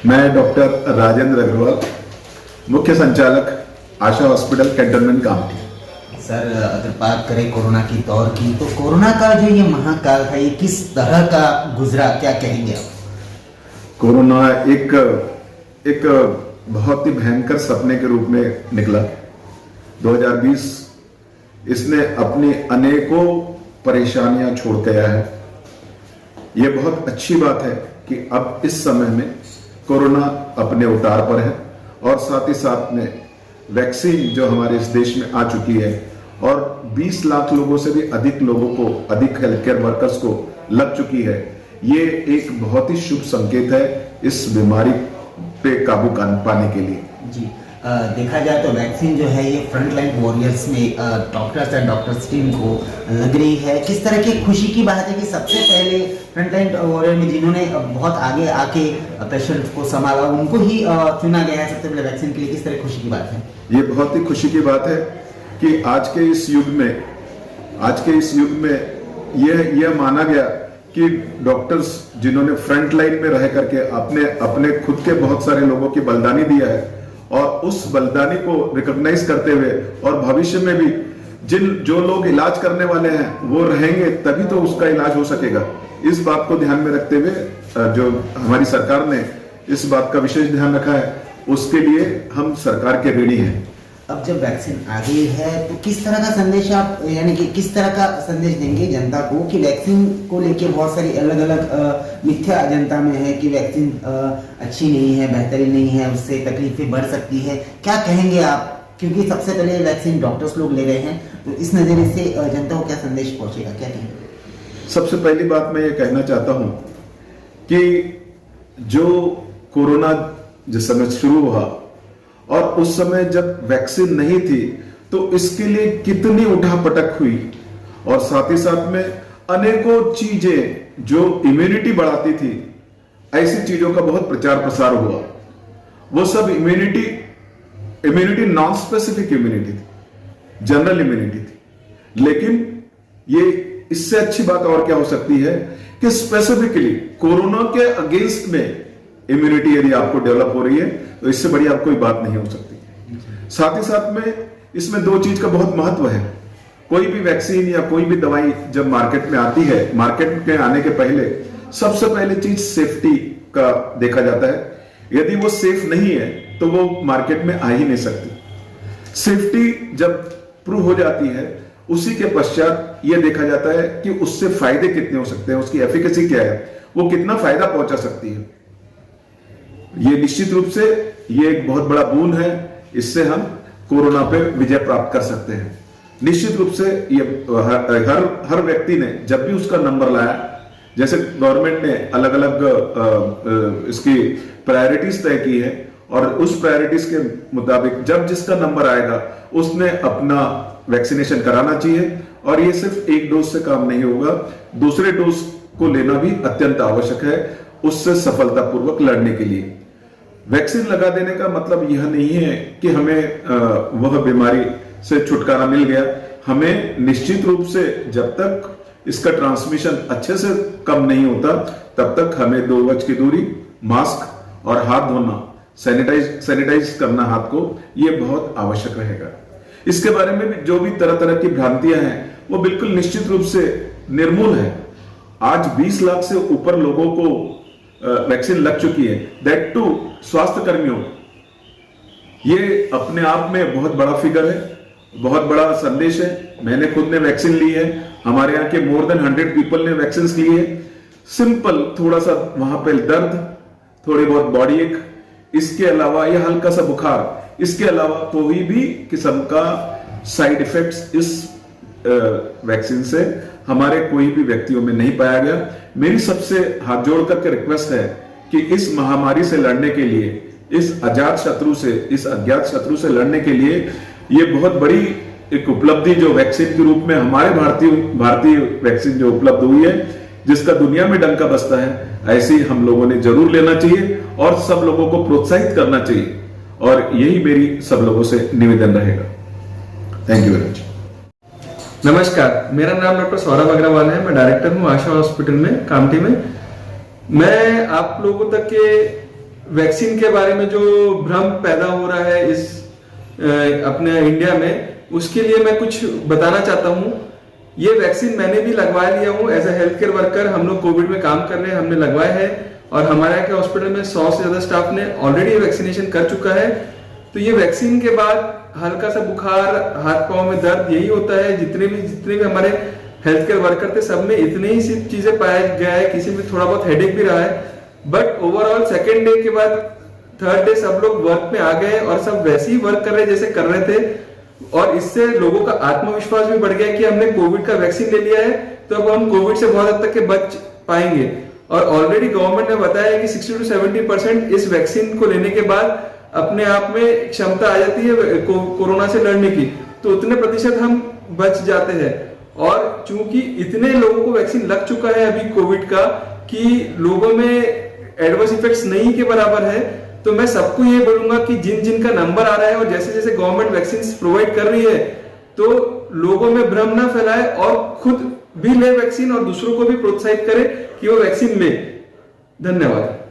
मैं डॉक्टर राजेंद्र अग्रवाल, मुख्य संचालक आशा हॉस्पिटल कैंटोनमेंट कामठी। सर, अगर बात करें कोरोना की दौर की, तो कोरोना का जो ये महाकाल है, ये किस तरह का गुजरा, क्या कहेंगे आप? कोरोना एक बहुत ही भयंकर सपने के रूप में निकला। 2020 इसने अपनी अनेकों परेशानियां छोड़ के आया है। ये बहुत अच्छी बात है कि अब इस समय में कोरोना अपने उतार पर है और साथ ही साथ में वैक्सीन जो हमारे इस देश में आ चुकी है और 20 लाख लोगों से भी अधिक लोगों को, अधिक हेल्थ केयर वर्कर्स को लग चुकी है। ये एक बहुत ही शुभ संकेत है इस बीमारी पे काबू पाने के लिए। जी, देखा जाए तो वैक्सीन जो है ये फ्रंटलाइन वॉरियर्स में डॉक्टर्स एंड डॉक्टर्स टीम को लग रही है। किस तरह की खुशी की बात है कि सबसे पहले फ्रंटलाइन वॉरियर में जिन्होंने बहुत आगे आके पेशेंट को संभाला, उनको ही चुना गया है सबसे पहले वैक्सीन के लिए। किस तरह खुशी की बात है? ये बहुत ही खुशी की बात है कि आज के इस युग में यह माना गया कि डॉक्टर्स जिन्होंने फ्रंट लाइन में रह करके अपने खुद के बहुत सारे लोगों की बलिदानी दिया है और उस बलिदानी को रिकॉग्नाइज करते हुए और भविष्य में भी जो लोग इलाज करने वाले हैं वो रहेंगे, तभी तो उसका इलाज हो सकेगा। इस बात को ध्यान में रखते हुए जो हमारी सरकार ने इस बात का विशेष ध्यान रखा है, उसके लिए हम सरकार के ऋणी हैं। अब जब वैक्सीन आ गई है तो किस तरह का संदेश आप, यानी कि किस तरह का संदेश देंगे जनता को कि वैक्सीन को लेके बहुत सारी अलग अलग मिथ्या जनता में है कि वैक्सीन अच्छी नहीं है, बेहतरीन नहीं है, उससे तकलीफें बढ़ सकती है। क्या कहेंगे आप? क्योंकि सबसे पहले वैक्सीन डॉक्टर्स लोग ले रहे हैं, तो इस नजरिए से जनता को क्या संदेश पहुंचेगा, क्या कहेंगे? सबसे पहली बात मैं ये कहना चाहता हूं कि जो कोरोना जिस समय शुरू हुआ और उस समय जब वैक्सीन नहीं थी तो इसके लिए कितनी उठापटक हुई और साथ ही साथ में अनेकों चीजें जो इम्यूनिटी बढ़ाती थी, ऐसी चीजों का बहुत प्रचार प्रसार हुआ। वो सब इम्यूनिटी नॉन स्पेसिफिक इम्यूनिटी थी, जनरल इम्यूनिटी थी। लेकिन ये इससे अच्छी बात और क्या हो सकती है कि स्पेसिफिकली कोरोना के अगेंस्ट में इम्यूनिटी यदि आपको डेवलप हो रही है तो इससे बड़ी आप कोई बात नहीं हो सकती। साथ ही साथ में इसमें दो चीज का बहुत महत्व है। कोई भी वैक्सीन या कोई भी दवाई जब मार्केट में आती है, मार्केट में आने के पहले सबसे पहले चीज सेफ्टी का देखा जाता है। यदि वो सेफ नहीं है तो वो मार्केट में आ ही नहीं सकती। सेफ्टी जब प्रूव हो जाती है, उसी के पश्चात यह देखा जाता है कि उससे फायदे कितने हो सकते हैं, उसकी एफिकेसी क्या है, वो कितना फायदा पहुंचा सकती है। ये निश्चित रूप से ये एक बहुत बड़ा बून है। इससे हम कोरोना पे विजय प्राप्त कर सकते हैं। निश्चित रूप से ये हर व्यक्ति ने जब भी उसका नंबर लाया, जैसे गवर्नमेंट ने अलग अलग इसकी प्रायोरिटीज तय की है और उस प्रायोरिटीज के मुताबिक जब जिसका नंबर आएगा उसने अपना वैक्सीनेशन कराना चाहिए। और ये सिर्फ एक डोज से काम नहीं होगा, दूसरे डोज को लेना भी अत्यंत आवश्यक है उससे सफलतापूर्वक लड़ने के लिए। वैक्सीन लगा देने का मतलब यह नहीं है कि हमें वह बीमारी से छुटकारा मिल गया। हमें निश्चित रूप से जब तक इसका ट्रांसमिशन अच्छे से कम नहीं होता तब तक हमें 2 गज की दूरी, मास्क और हाथ धोना, सैनिटाइज करना हाथ को, यह बहुत आवश्यक रहेगा। इसके बारे में भी जो भी तरह तरह की भ्रांतियां हैं वो बिल्कुल निश्चित रूप से निर्मूल है। आज 20 लाख से ऊपर लोगों को वैक्सीन लग चुकी है, दैट टू स्वास्थ्य कर्मियों। ये अपने आप में बहुत बड़ा फिगर है, बहुत बड़ा संदेश है। मैंने खुद ने वैक्सीन ली है, हमारे यहाँ के मोर देन 100 पीपल ने वैक्सीन ली है। सिंपल थोड़ा सा वहां पे दर्द, थोड़ी बहुत बॉडी एक, इसके अलावा यह हल्का सा बुखार, इसके अलावा कोई भी किस्म का साइड इफेक्ट्स इस वैक्सीन से हमारे कोई भी व्यक्तियों में नहीं पाया गया। मेरी सबसे हाथ जोड़ करके रिक्वेस्ट है कि इस महामारी से लड़ने के लिए, इस अज्ञात शत्रु से लड़ने के लिए ये बहुत बड़ी एक उपलब्धि जो वैक्सीन के रूप में हमारे भारतीय वैक्सीन जो उपलब्ध हुई है, जिसका दुनिया में डंका बजता है, ऐसे हम लोगों ने जरूर लेना चाहिए और सब लोगों को प्रोत्साहित करना चाहिए। और यही मेरी सब लोगों से निवेदन रहेगा। Thank you very much. नमस्कार, मेरा नाम डॉक्टर सौरभ अग्रवाल है। मैं डायरेक्टर हूँ आशा हॉस्पिटल में कामठी में। मैं आप लोगों तक के वैक्सीन के बारे में जो भ्रम पैदा हो रहा है इस अपने इंडिया में, उसके लिए मैं कुछ बताना चाहता हूँ। ये वैक्सीन मैंने भी लगवा लिया हूँ as a health care worker. हम लोग कोविड में काम कर रहे हैं, हमने लगवाया है और हमारे यहाँ के हॉस्पिटल में 100 से ज्यादा स्टाफ ने ऑलरेडी वैक्सीनेशन कर चुका है। तो ये वैक्सीन के बाद हल्का सा बुखार, हाथ पांव में दर्द, यही होता है। जितने भी हमारे हेल्थ केयर वर्कर थे सब में इतने ही सिर्फ चीजें पाया गया है, किसी में थोड़ा बहुत हेडेक भी रहा है। बट ओवरऑल सेकेंड डे के बाद थर्ड डे सब लोग वर्क में आ गए और सब वैसे ही वर्क कर रहे जैसे कर रहे थे। और इससे लोगों का आत्मविश्वास भी बढ़ गया कि हमने कोविड का वैक्सीन ले लिया है तो अब हम कोविड से बहुत हद तक के बच पाएंगे। और ऑलरेडी गवर्नमेंट ने बताया है कि 60 to 70% इस वैक्सीन को लेने के बाद अपने आप में क्षमता आ जाती है कोरोना से लड़ने की, तो उतने प्रतिशत हम बच जाते हैं। और चूंकि इतने लोगों को वैक्सीन लग चुका है अभी कोविड का कि लोगों में एडवर्स इफेक्ट्स नहीं के बराबर है, तो मैं सबको ये बोलूंगा कि जिनका नंबर आ रहा है और जैसे जैसे गवर्नमेंट वैक्सीन प्रोवाइड कर रही है तो लोगों में भ्रम ना फैलाए और खुद भी ले वैक्सीन और दूसरों को भी प्रोत्साहित करे कि वो वैक्सीन ले। धन्यवाद।